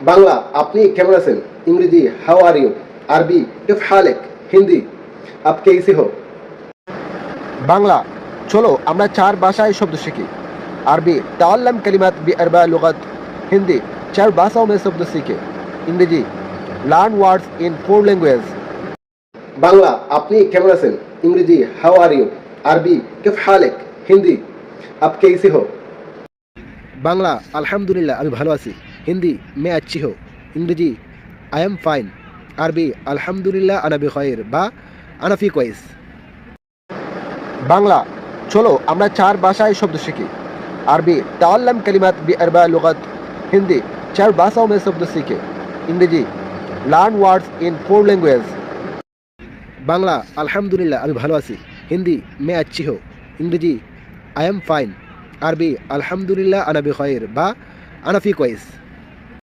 বাংলা আপনি কেমন আছেন? ইংরেজি হাউ আর ইউ? আরবি কিফ হালেক? হিন্দি আপ কেইসে হো? বাংলা চলো আমরা চার ভাষায় শব্দ শিখি। আরবি তাআল্লাম কালিমাত বিআরবা লুগাত। হিন্দি চার ভাষाओं में शब्द सीखे। ইংরেজি learn words in four language. Bangla আপনি কেমন আছেন? ইংরেজি হাউ আর ইউ? আরবি কিফ হালেক? হিন্দি আপ কেইসে হো? বাংলা আলহামদুলিল্লাহ আমি ভালো আছি। হিন্দি মে আচ্ছি হো। ইংরেজি আই এম ফাইন। আরবি আলহামদুলিল্লাহ আনা বিখয়র বা আনা ফি কোয়েস। বাংলা চলো আমরা চার ভাষায় শব্দ শিখি। আরবি তাআল্লাম কালিমাত বিআরবা লুগাত। হিন্দি চার ভাষाओं में शब्द सीखे। ইংরেজি learn words in four language. Bangla আলহামদুলিল্লাহ আমি ভালো আছি। হিন্দি মে আচ্ছি হো। ইংরেজি আই এম ফাইন। আরবি আলহামদুলিল্লাহ আনা বিখয়র বা আনা ফি কোয়েস।